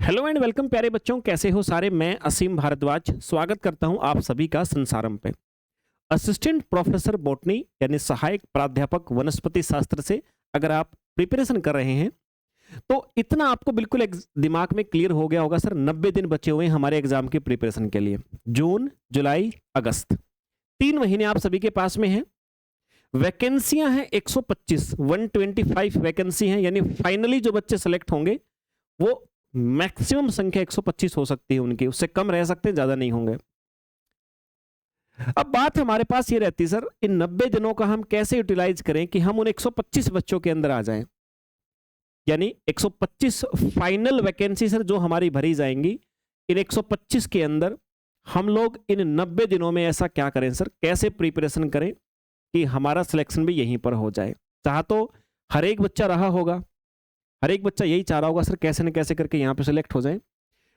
Hello and welcome प्यारे बच्चों, कैसे हो सारे। मैं असीम भारद्वाज स्वागत करता हूं आप सभी का संसारम पे। असिस्टेंट प्रोफेसर बॉटनी यानी सहायक प्राध्यापक वनस्पति शास्त्र से अगर आप प्रिपरेशन कर रहे हैं तो इतना आपको बिल्कुल दिमाग में क्लियर हो गया होगा सर। 90 दिन बचे हुए हैं हमारे एग्जाम की प्रिपरेशन के लिए। जून, जुलाई, अगस्त, 3 महीने आप सभी के पास में है। वैकेंसियां हैं 125, 125 वैकेंसी हैं, यानी फाइनली जो बच्चे सेलेक्ट होंगे वो मैक्सिमम संख्या 125 हो सकती है उनकी, उससे कम रह सकते हैं, ज्यादा नहीं होंगे। अब बात हमारे पास ये रहती है सर, इन 90 दिनों का हम कैसे यूटिलाइज करें कि हम उन 125 बच्चों के अंदर आ जाएं। यानी 125 फाइनल वैकेंसी सर जो हमारी भरी जाएंगी, इन 125 के अंदर हम लोग इन 90 दिनों में ऐसा क्या करें सर, कैसे प्रिपरेशन करें कि हमारा सिलेक्शन भी यहीं पर हो जाए। चाह तो हर एक बच्चा रहा होगा, हर एक बच्चा यही चाह रहा होगा सर कैसे न कैसे करके यहाँ पे सिलेक्ट हो जाए।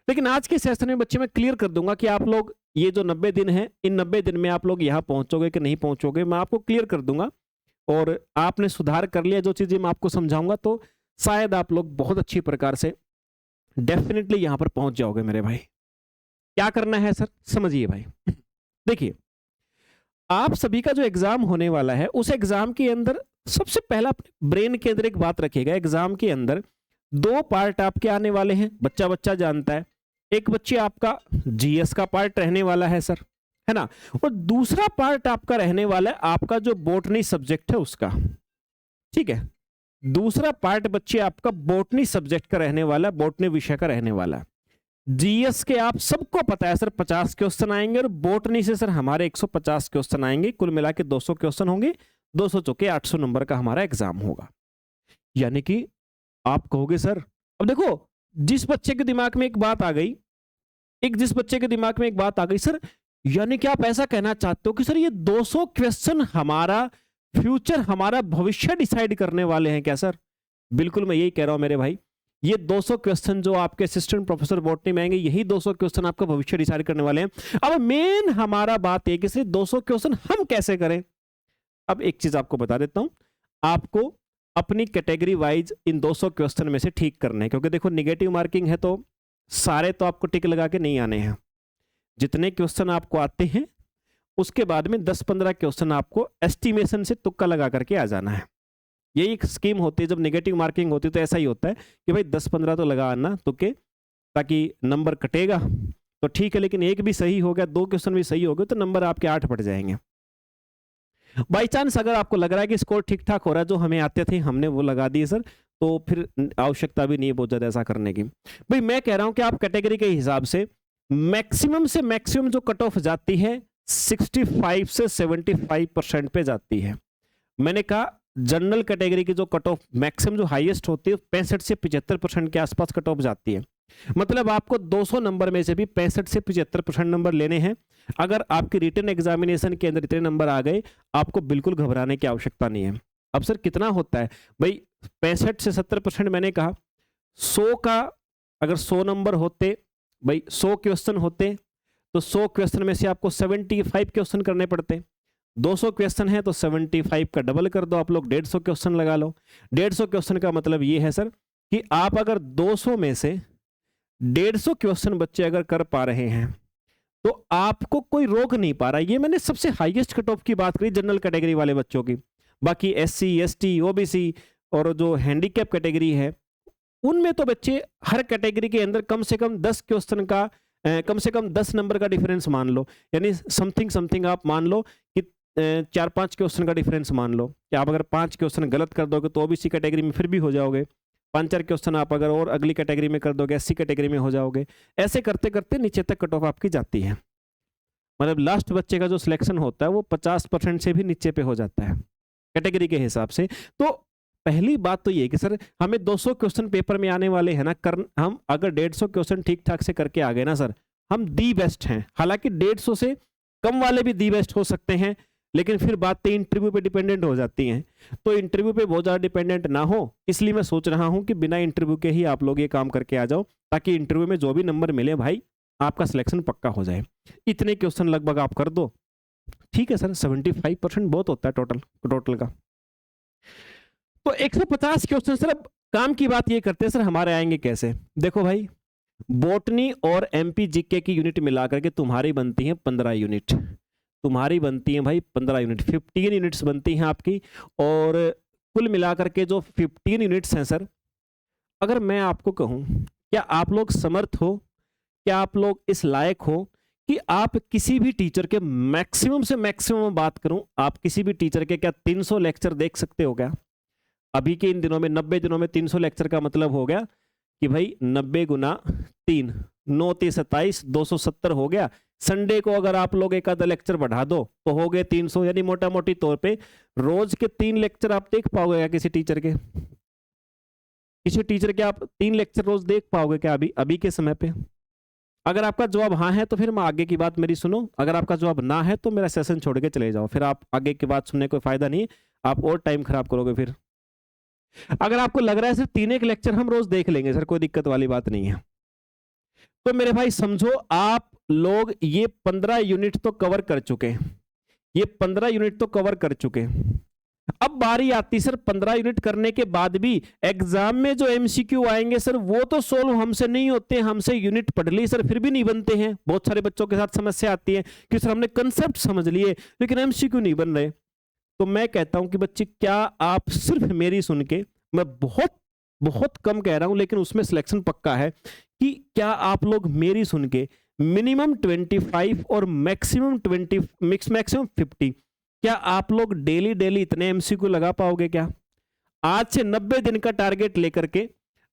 लेकिन आज के सेशन में बच्चे मैं क्लियर कर दूंगा कि आप लोग ये जो 90 दिन है, इन 90 दिन में आप लोग यहाँ पहुंचोगे कि नहीं पहुंचोगे, मैं आपको क्लियर कर दूंगा। और आपने सुधार कर लिया जो चीजें मैं आपको समझाऊंगा तो शायद आप लोग बहुत अच्छी प्रकार से डेफिनेटली यहाँ पर पहुंच जाओगे मेरे भाई। क्या करना है सर, समझिए भाई। देखिए, आप सभी का जो एग्जाम होने वाला है उस एग्जाम के अंदर सबसे पहला अपने ब्रेन के अंदर एक बात रखिएगा। एग्जाम के अंदर 2 पार्ट आपके आने वाले हैं, बच्चा बच्चा जानता है। एक बच्चे आपका जीएस का पार्ट रहने वाला है सर, है ना, और दूसरा पार्ट आपका रहने वाला है आपका जो बॉटनी सब्जेक्ट है उसका। ठीक है, दूसरा पार्ट बच्चे आपका बॉटनी सब्जेक्ट का रहने वाला है, बॉटनी विषय का रहने वाला है। जीएस के आप सबको पता है सर 50 क्वेश्चन आएंगे और बॉटनी से सर हमारे 150 क्वेश्चन आएंगे, कुल मिला के 200 क्वेश्चन होंगे। 200 चौके 800 नंबर का हमारा एग्जाम होगा। यानी कि आप कहोगे सर, अब देखो जिस बच्चे के दिमाग में एक बात आ गई, जिस बच्चे के दिमाग में एक बात आ गई सर, यानी कि आप ऐसा कहना चाहते हो कि सर ये 200 क्वेश्चन हमारा फ्यूचर, हमारा भविष्य डिसाइड करने वाले हैं क्या सर? बिल्कुल मैं यही कह रहा हूं मेरे भाई। ये 200 क्वेश्चन जो आपके असिस्टेंट प्रोफेसर बॉटनी में आएंगे, यही 200 क्वेश्चन आपका भविष्य डिसाइड करने वाले हैं। अब मेन हमारा बात है कि सिर्फ 200 क्वेश्चन हम कैसे करें। अब एक चीज आपको बता देता हूं, आपको अपनी कैटेगरी वाइज इन 200 क्वेश्चन में से ठीक करने हैं, क्योंकि देखो निगेटिव मार्किंग है तो सारे तो आपको टिक लगा के नहीं आने हैं। जितने क्वेश्चन आपको आते हैं उसके बाद में 10-15 क्वेश्चन आपको एस्टिमेशन से तुक्का लगा करके आ जाना है। यही एक स्कीम होती है, जब नेगेटिव मार्किंग होती है तो ऐसा ही होता है कि भाई 10-15 तो लगा आना तुक्के, ताकि नंबर कटेगा तो ठीक है, लेकिन एक भी सही हो गया, 2 क्वेश्चन भी सही हो गए तो नंबर आपके 8 बढ़ जाएंगे। बाई चांस अगर आपको लग रहा है कि स्कोर ठीक ठाक हो रहा है, जो हमें आते थे हमने वो लगा दिए सर, तो फिर आवश्यकता भी नहीं है बहुत ज्यादा ऐसा करने की। भाई मैं कह रहा हूं कि आप कैटेगरी के हिसाब से मैक्सिमम जो कट ऑफ जाती है 65 से 75% पे जाती है। मैंने कहा जनरल कैटेगरी की जो कट ऑफ मैक्सिमम जो हाईएस्ट होती है 65 से 75% के आसपास कट ऑफ जाती है। मतलब आपको 200 नंबर में से भी 65 से 75% नंबर लेने हैं। अगर आपकी रिटन एग्जामिनेशन के अंदर इतने नंबर आ गए, आपको बिल्कुल घबराने की आवश्यकता नहीं है। अब सर कितना होता है भाई, 65 से 70% मैंने कहा। 100 का अगर 100 नंबर होते भाई, 100 क्वेश्चन होते तो 100 क्वेश्चन में से आपको 75 क्वेश्चन करने पड़ते। 200 क्वेश्चन है तो 75 का डबल कर दो आप लोग, 150 क्वेश्चन लगा लो। 150 क्वेश्चन का मतलब ये है सर कि आप अगर 200 में से 150 क्वेश्चन बच्चे अगर कर पा रहे हैं तो आपको कोई रोक नहीं पा रहा। ये मैंने सबसे हाईएस्ट कट ऑफ की बात करी जनरल कैटेगरी वाले बच्चों की। बाकी एससी, एसटी, ओबीसी और जो हैंडीकैप कैटेगरी है उनमें तो बच्चे हर कैटेगरी के अंदर कम से कम 10 क्वेश्चन का कम से कम 10 नंबर का डिफरेंस मान लो, यानी समथिंग आप मान लो कि 4-5 क्वेश्चन का डिफरेंस मान लो कि आप अगर 5 क्वेश्चन गलत कर दोगे तो ओबीसी कैटेगरी में फिर भी हो जाओगे। 5-4 क्वेश्चन आप अगर और अगली कैटेगरी में कर दोगे, एससी कैटेगरी में हो जाओगे। ऐसे करते करते नीचे तक कट ऑफ आपकी जाती है। मतलब लास्ट बच्चे का जो सिलेक्शन होता है वो 50% से भी नीचे पे हो जाता है कैटेगरी के हिसाब से। तो पहली बात तो ये कि सर हमें 200 क्वेश्चन पेपर में आने वाले हैं ना, हम अगर 150 क्वेश्चन ठीक ठाक से करके आ गए ना सर, हम दी बेस्ट हैं। हालांकि 150 से कम वाले भी दी बेस्ट हो सकते हैं, लेकिन फिर बातें इंटरव्यू पे डिपेंडेंट हो जाती हैं। तो इंटरव्यू पे बहुत ज्यादा डिपेंडेंट ना हो, इसलिए मैं सोच रहा हूं कि बिना इंटरव्यू के ही आप लोग ये काम करके आ जाओ, ताकि इंटरव्यू में जो भी नंबर मिले भाई आपका सिलेक्शन पक्का हो जाए। इतने क्वेश्चन लगभग आप कर दो, ठीक है सर। 75% बहुत होता है टोटल का। तो 150 क्वेश्चन सर। अब काम की बात ये करते हैं सर, हमारे आएंगे कैसे। देखो भाई, बॉटनी और एमपी जीके की यूनिट मिलाकर के तुम्हारी बनती है 15 यूनिट, तुम्हारी बनती है भाई 15 यूनिट, 15 यूनिट्स बनती हैं आपकी। और कुल मिलाकर के जो 15 यूनिट्स हैं सर, अगर मैं आपको कहूं, क्या आप लोग समर्थ हो, क्या आप लोग इस लायक हो कि आप किसी भी टीचर के, मैक्सिमम से मैक्सिमम बात करूं, आप किसी भी टीचर के क्या 300 लेक्चर देख सकते हो क्या? अभी के इन दिनों में 90 दिनों में 300 लेक्चर का मतलब हो गया कि भाई 90 गुना 3, 9 3 27, 270 हो गया। संडे को अगर आप लोग एक आधा लेक्चर बढ़ा दो तो हो गए 300, यानी मोटा मोटी तौर पे रोज के 3 लेक्चर आप देख पाओगे क्या किसी टीचर के? किसी टीचर के आप 3 लेक्चर रोज देख पाओगे क्या अभी के समय पे? अगर आपका जवाब हाँ है तो फिर मैं आगे की बात मेरी सुनो, अगर आपका जवाब ना है तो मेरा सेशन छोड़ के चले जाओ, फिर आप आगे की बात सुनने कोई फायदा नहीं, आप और टाइम खराब करोगे फिर। अगर आपको लग रहा है सिर्फ 3 एक लेक्चर हम रोज देख लेंगे सर, कोई दिक्कत वाली बात नहीं है, तो मेरे भाई समझो आप लोग ये 15 यूनिट तो कवर कर चुके हैं, ये 15 यूनिट तो कवर कर चुके हैं। अब बारी आती सर 15 यूनिट करने के बाद भी एग्जाम में जो एमसीक्यू आएंगे सर वो तो सोल्व हमसे नहीं होते, हमसे यूनिट पढ़ ली सर फिर भी नहीं बनते हैं। बहुत सारे बच्चों के साथ समस्या आती है कि सर हमने कंसेप्ट समझ लिए लेकिन एमसीक्यू नहीं बन रहे। तो मैं कहता हूं कि बच्चे, क्या आप सिर्फ मेरी सुन के, मैं बहुत बहुत कम कह रहा हूं लेकिन उसमें सिलेक्शन पक्का है, कि क्या आप लोग मेरी सुन के मिनिमम 25 और मैक्सिमम 20, मैक्सिमम 50, क्या आप लोग डेली डेली इतने एमसीक्यू लगा पाओगे क्या? आज से 90 दिन का टारगेट लेकर के,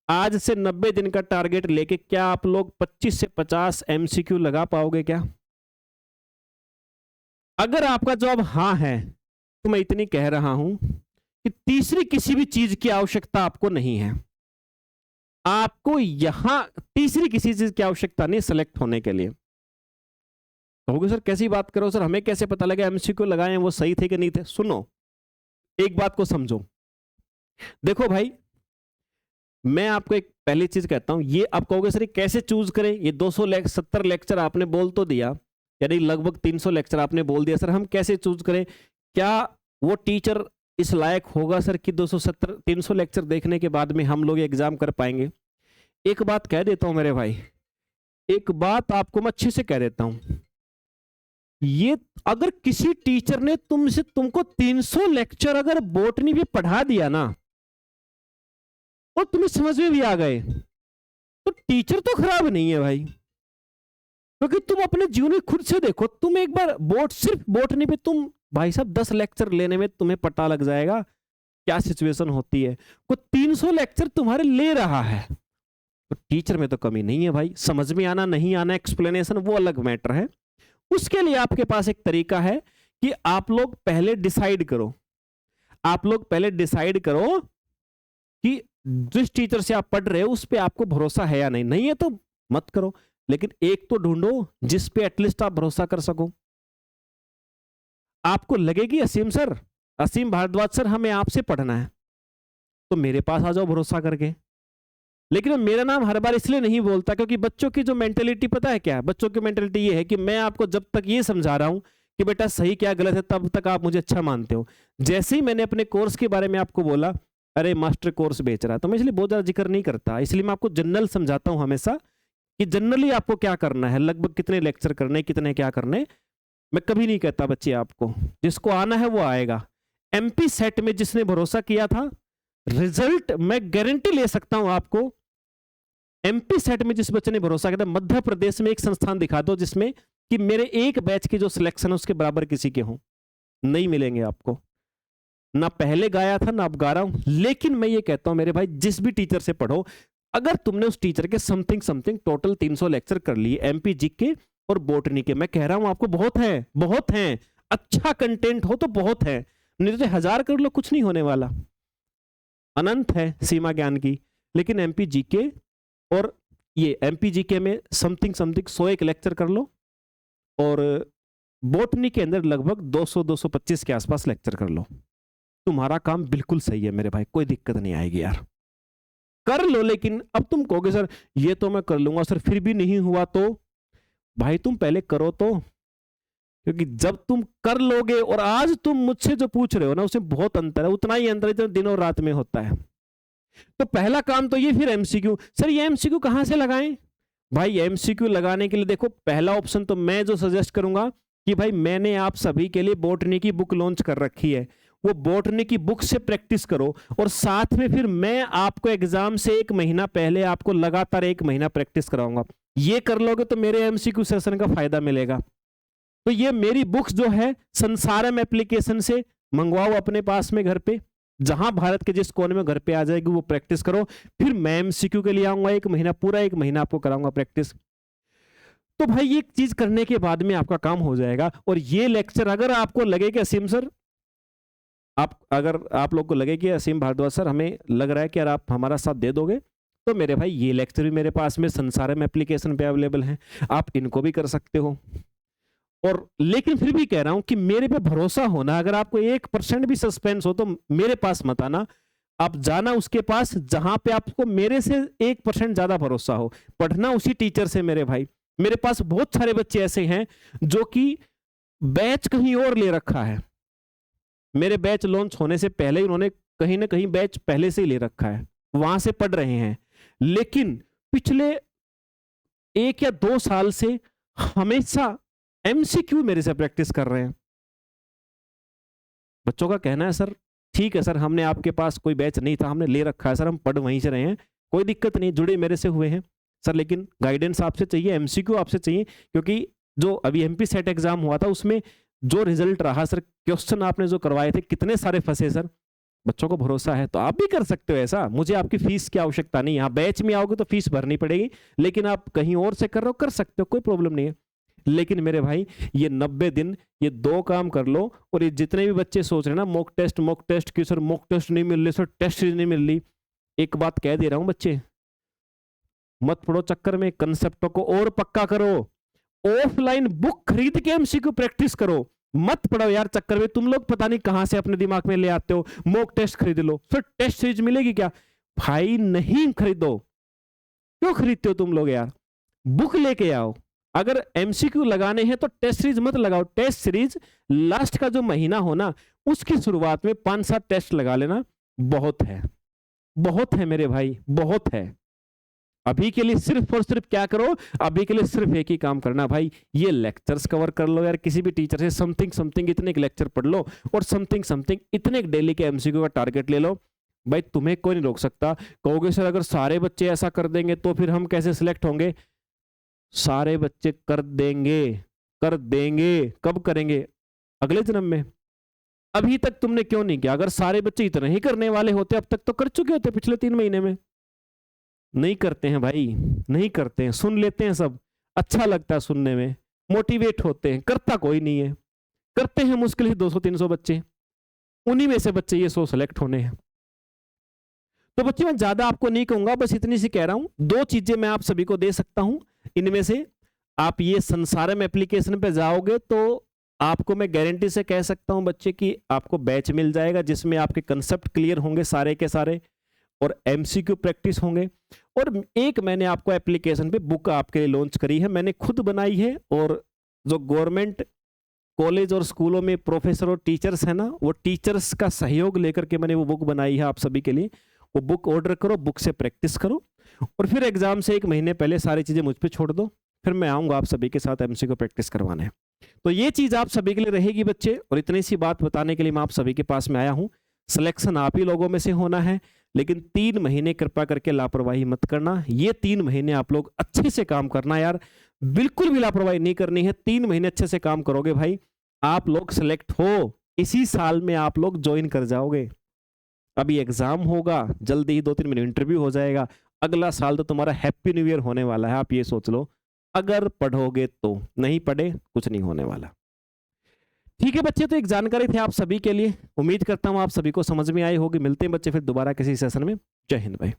आज से 90 दिन का टारगेट लेके क्या आप लोग 25 से 50 एमसीक्यू लगा पाओगे क्या? अगर आपका जवाब हाँ है तो मैं इतनी कह रहा हूं कि तीसरी किसी भी चीज की आवश्यकता आपको नहीं है, आपको यहां तीसरी किसी चीज की आवश्यकता नहीं सेलेक्ट होने के लिए। कहोगे सर कैसी बात करो सर, हमें कैसे पता लगा एमसीक्यू लगाए वो सही थे कि नहीं थे? सुनो, एक बात को समझो, देखो भाई मैं आपको एक पहली चीज कहता हूं, ये आप कहोगे सर कैसे चूज करें, ये 270 लेक्चर आपने बोल तो दिया, यानी लगभग 300 लेक्चर आपने बोल दिया, सर हम कैसे चूज करें? क्या वो टीचर इस लायक होगा सर कि 300 लेक्चर देखने के बाद में हम लोग एग्जाम कर पाएंगे? एक बात कह देता हूं मेरे भाई, एक बात आपको मैं अच्छे से कह देता हूं, ये अगर किसी टीचर ने तुमको 300 लेक्चर अगर बॉटनी भी पढ़ा दिया ना और तुम्हें समझ में भी आ गए, तो टीचर तो खराब नहीं है भाई, क्योंकि तुम अपने जीवन में खुद से देखो, तुम एक बार सिर्फ बॉटनी पे तुम भाई साहब 10 लेक्चर लेने में तुम्हें पता लग जाएगा क्या सिचुएशन होती है। कोई 300 लेक्चर तुम्हारे ले रहा है तो टीचर में तो कमी नहीं है भाई, समझ में आना नहीं आना एक्सप्लेनेशन वो अलग मैटर है। उसके लिए आपके पास एक तरीका है कि आप लोग पहले डिसाइड करो, आप लोग पहले डिसाइड करो कि जिस टीचर से आप पढ़ रहे हो उस पे आपको भरोसा है या नहीं, नहीं है तो मत करो, लेकिन एक तो ढूंढो जिस पे एटलीस्ट आप भरोसा कर सको। आपको लगेगी असीम भारद्वाज सर हमें आपसे पढ़ना है तो मेरे पास आ जाओ भरोसा करके, लेकिन मेरा नाम हर बार इसलिए नहीं बोलता क्योंकि बच्चों की जो मेंटेलिटी पता है क्या है, बच्चों की मेंटेलिटी ये है कि मैं आपको जब तक ये समझा रहा हूं कि बेटा सही क्या गलत है तब तक आप मुझे अच्छा मानते हो। जैसे ही मैंने अपने कोर्स के बारे में आपको बोला अरे मास्टर कोर्स बेच रहा है, तो मैं इसलिए बहुत ज्यादा जिक्र नहीं करता, इसलिए मैं आपको जनरल समझाता हूं हमेशा कि जनरली आपको क्या करना है, लगभग कितने लेक्चर करने, कितने क्या करने। मैं कभी नहीं कहता बच्चे आपको, जिसको आना है वो आएगा। एमपी सेट में जिसने भरोसा किया था रिजल्ट मैं गारंटी ले सकता हूं आपको, एमपी सेट में जिस बच्चे ने भरोसा किया था, मध्य प्रदेश में एक संस्थान दिखा दो जिसमें कि मेरे एक बैच के जो सिलेक्शन है उसके बराबर किसी के हों, नहीं मिलेंगे आपको। ना पहले गाया था ना अब गा रहा हूं, लेकिन मैं ये कहता हूं मेरे भाई जिस भी टीचर से पढ़ो, अगर तुमने उस टीचर के समथिंग टोटल 300 लेक्चर कर लिए एमपी जीके और बॉटनी के, मैं कह रहा हूं आपको बहुत हैं, अच्छा कंटेंट हो तो बहुत है, नहीं तो 1000 कर लो कुछ नहीं होने वाला, अनंत है सीमा ज्ञान की। लेकिन एमपी जीके और ये एमपी जीके में समथिंग 101 लेक्चर कर लो और बॉटनी के अंदर लगभग 200-225 के आसपास लेक्चर कर लो, तुम्हारा काम बिल्कुल सही है मेरे भाई, कोई दिक्कत नहीं आएगी यार, कर लो। लेकिन अब तुम कहोगे सर ये तो मैं कर लूंगा सर फिर भी नहीं हुआ, तो भाई तुम पहले करो तो, क्योंकि जब तुम कर लोगे और आज तुम मुझसे जो पूछ रहे हो ना उसमें बहुत अंतर है, उतना ही अंतर है जो दिन और रात में होता है। तो पहला काम तो ये, फिर एमसीक्यू। सर ये एमसीक्यू कहां से लगाएं? भाई एमसीक्यू लगाने के लिए देखो, पहला ऑप्शन तो मैं जो सजेस्ट करूंगा कि भाई मैंने आप सभी के लिए बॉटनी की बुक लॉन्च कर रखी है, वो बॉटनी की बुक से प्रैक्टिस करो, और साथ में फिर मैं आपको एग्जाम से 1 महीना पहले आपको लगातार 1 महीना प्रैक्टिस कराऊंगा। ये कर लोगे तो मेरे एमसीक्यू सेशन का फायदा मिलेगा। तो ये मेरी बुक्स जो है संसारम एप्लीकेशन से मंगवाओ अपने पास में घर पे, जहां भारत के जिस कोने में घर पे आ जाएगी वो प्रैक्टिस करो, फिर मैं एमसीक्यू के लिए आऊंगा 1 महीना, पूरा 1 महीना आपको कराऊंगा प्रैक्टिस। तो भाई ये चीज करने के बाद में आपका काम हो जाएगा। और ये लेक्चर अगर आपको लगे कि असीम सर, अगर आप लोग को लगे कि असीम भारद्वाज सर हमें लग रहा है कि यार आप हमारा साथ दे दोगे, तो मेरे भाई ये लेक्चर भी मेरे पास में संसारम एप्लीकेशन पे अवेलेबल है, आप इनको भी कर सकते हो। और लेकिन फिर भी कह रहा हूं कि मेरे पे भरोसा होना, अगर आपको 1% भी सस्पेंस हो तो मेरे पास मत आना, आप जाना उसके पास जहां पे आपको मेरे से 1% ज्यादा भरोसा हो, पढ़ना उसी टीचर से। मेरे भाई मेरे पास बहुत सारे बच्चे ऐसे हैं जो कि बैच कहीं और ले रखा है, मेरे बैच लॉन्च होने से पहले ही उन्होंने कहीं ना कहीं बैच पहले से ही ले रखा है, वहां से पढ़ रहे हैं, लेकिन पिछले 1 या 2 साल से हमेशा एमसीक्यू मेरे से प्रैक्टिस कर रहे हैं। बच्चों का कहना है सर ठीक है सर, हमने आपके पास कोई बैच नहीं था, हमने ले रखा है सर, हम पढ़ वहीं से रहे हैं, कोई दिक्कत नहीं, जुड़े मेरे से हुए हैं सर, लेकिन गाइडेंस आपसे चाहिए, एमसीक्यू आपसे चाहिए, क्योंकि जो अभी एमपी सेट एग्जाम हुआ था उसमें जो रिजल्ट रहा सर, क्वेश्चन आपने जो करवाए थे कितने सारे फंसे सर। बच्चों को भरोसा है तो आप भी कर सकते हो ऐसा, मुझे आपकी फीस की आवश्यकता नहीं, यहाँ बैच में आओगे तो फीस भरनी पड़ेगी, लेकिन आप कहीं और से कर रहे हो कर सकते हो, कोई प्रॉब्लम नहीं है। लेकिन मेरे भाई ये 90 दिन ये 2 काम कर लो। और ये जितने भी बच्चे सोच रहे हैं ना मॉक टेस्ट कि सर मॉक टेस्ट नहीं मिल रही, सर टेस्ट सीरीज नहीं मिल रही, एक बात कह दे रहा हूं बच्चे, मत पढ़ो चक्कर में, कंसेप्टों को और पक्का करो, ऑफलाइन बुक खरीद के एमसीक्यू प्रैक्टिस करो, मत पढ़ो यार चक्कर में। तुम लोग पता नहीं कहां से अपने दिमाग में ले आते हो, मॉक टेस्ट खरीद लो, सर टेस्ट सीरीज मिलेगी क्या? भाई नहीं खरीदो, क्यों खरीदते हो तुम लोग यार? बुक लेके आओ। अगर एमसीक्यू लगाने हैं तो टेस्ट सीरीज मत लगाओ, टेस्ट सीरीज लास्ट का जो महीना हो ना उसकी शुरुआत में 5-7 टेस्ट लगा लेना, बहुत है, बहुत है मेरे भाई, बहुत है। अभी के लिए सिर्फ और सिर्फ क्या करो, अभी के लिए सिर्फ एक ही काम करना भाई, ये लेक्चर्स कवर कर लो यार, किसी भी टीचर से समथिंग इतने लेक्चर पढ़ लो, और समथिंग इतने डेली के एमसीक्यू का टारगेट ले लो। भाई तुम्हें कोई नहीं रोक सकता। कहोगे सर अगर सारे बच्चे ऐसा कर देंगे तो फिर हम कैसे सिलेक्ट होंगे? सारे बच्चे कर देंगे, कब करेंगे? अगले जन्म में। अभी तक तुमने क्यों नहीं किया? अगर सारे बच्चे इतना ही करने वाले होते अब तक तो कर चुके होते पिछले 3 महीने में। नहीं करते हैं भाई, नहीं करते हैं, सुन लेते हैं सब, अच्छा लगता है सुनने में, मोटिवेट होते हैं, करता कोई नहीं है। करते हैं मुश्किल ही 200-300 बच्चे, उन्हीं में से बच्चे ये 100 सेलेक्ट होने हैं। तो बच्चे मैं ज्यादा आपको नहीं कहूंगा, बस इतनी सी कह रहा हूं, 2 चीजें मैं आप सभी को दे सकता हूं। इनमें से आप ये संसारम एप्लीकेशन पे जाओगे तो आपको मैं गारंटी से कह सकता हूं बच्चे कि आपको बैच मिल जाएगा जिसमें आपके कंसेप्ट क्लियर होंगे सारे के सारे, और एमसीक्यू प्रैक्टिस होंगे। और एक मैंने आपको एप्लीकेशन पे बुक आपके लिए लॉन्च करी है, मैंने खुद बनाई है, और जो गवर्नमेंट कॉलेज और स्कूलों में प्रोफेसर और टीचर्स है ना, वो टीचर्स का सहयोग लेकर के मैंने वो बुक बनाई है आप सभी के लिए। वो बुक ऑर्डर करो, बुक से प्रैक्टिस करो, और फिर एग्जाम से 1 महीने पहले सारी चीजें मुझ पे छोड़ दो, फिर मैं आऊंगा आप सभी के साथ एमसीक्यू प्रैक्टिस करवाने। तो ये चीज आप सभी के लिए रहेगी बच्चे, और इतनी सी बात बताने के लिए मैं आप सभी के पास में आया हूं। सिलेक्शन आप ही लोगों में से होना है, लेकिन 3 महीने कृपा करके लापरवाही मत करना। ये 3 महीने आप लोग अच्छे से काम करना यार, बिल्कुल भी लापरवाही नहीं करनी है। 3 महीने अच्छे से काम करोगे भाई, आप लोग सिलेक्ट हो, इसी साल में आप लोग ज्वाइन कर जाओगे। अभी एग्जाम होगा, जल्दी ही 2-3 महीने इंटरव्यू हो जाएगा, अगला साल तो तुम्हारा हैप्पी न्यू ईयर होने वाला है, आप ये सोच लो, अगर पढ़ोगे तो। नहीं पढ़े कुछ नहीं होने वाला। ठीक है बच्चे, तो एक जानकारी थी आप सभी के लिए, उम्मीद करता हूं आप सभी को समझ में आई होगी। मिलते हैं बच्चे फिर दोबारा किसी सेशन में। जय हिंद भाई।